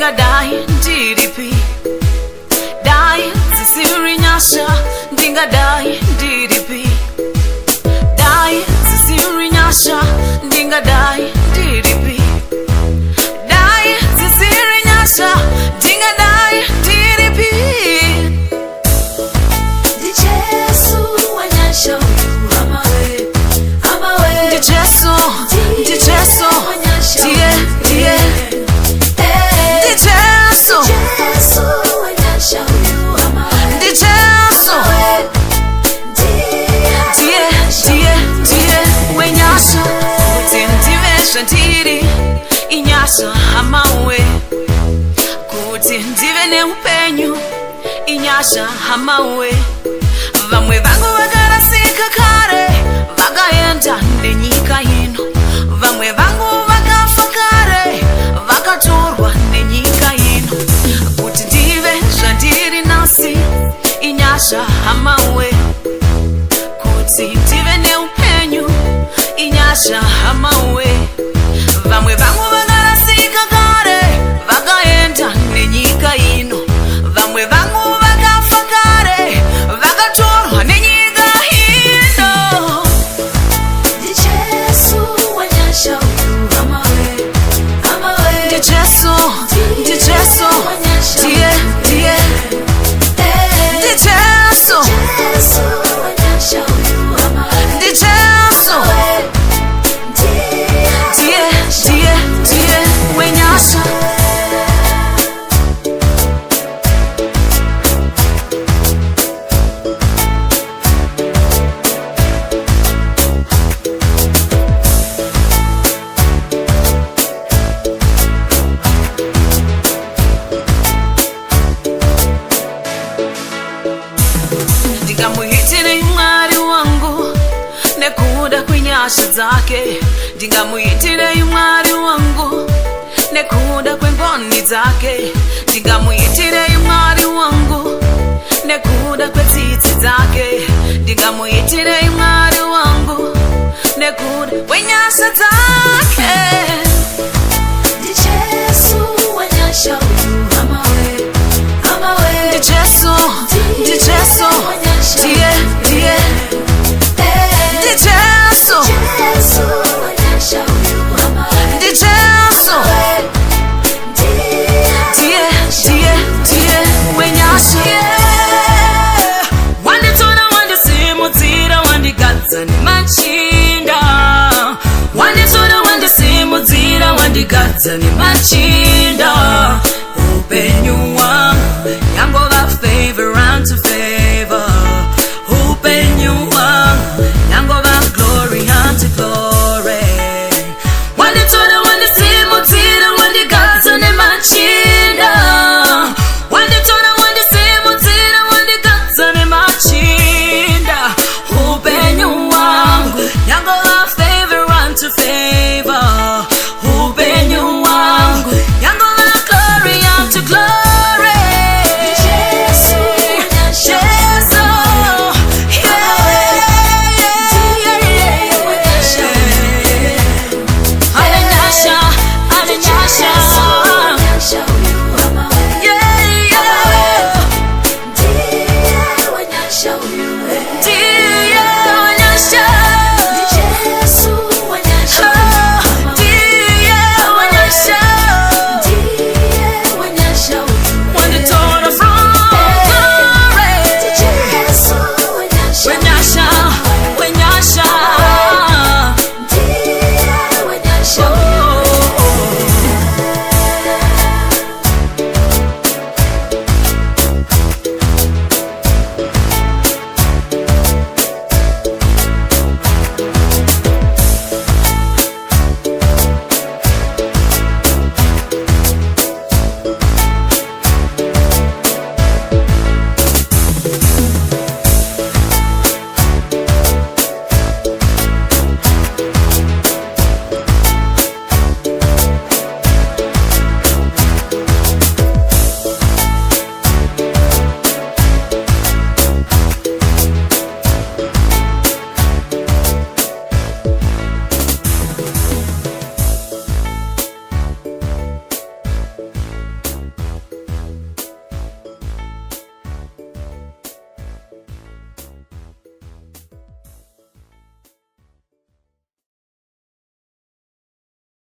ndingadai ndiripi, dai zisiri nyasha, ndingadai ndiripi, dai zisiri nyasha, ndingadai ndiripi, dai zisiri nyasha, ndingadai ndiripi. NdiJesu Wenyasha amawe, amawe NdiJesu, NdiJesu die die NdiJesu, NdiJesu Wenyasha amawe, NdiJesu die die Wenyasha kuti ndiri inyasha amawe, kuti ndive neupenyu inyasha amawe. Vamwe vangu vakarasika kare vakaenda nenyika ino, vamwe vangu vakafa kare vakatorwa nenyika ino, kuti ndive zvandiri nasi inyasha hamawe, kuti ndive neupenyu inyasha hamawe. Vamwe vangu vakarasika kare vakaenda nenyika ino, vamwe vangu vakafa kare vakatorwa nenyika ino. NdiJesu Wenyasha amawe, amawe NdiJesu, NdiJesu die die NdiJesu, NdiJesu Wenyasha amawe, NdiJesu die die die Wenyasha. Ndingamuitire Mwari wangu nekuda kwenyasha dzake, ndingamuitire Mwari wangu nekuda kwengoni dzake, ndingamuitire Mwari wangu nekuda kwetsitsi dzake, ndingamuitire Mwari wangu nekuda kwenyasha dzake. NdiJesu Wenyasha amawe, amawe NdiJesu, NdiJesu die die NdiJesu, NdiJesu Wenyasha amawe, NdiJesu die die die Wenyasha. Wanditora wandisimudzira wandigadza nemachinda, wanditora wandisimudzira wandigadza nemachinda, upenyu wangu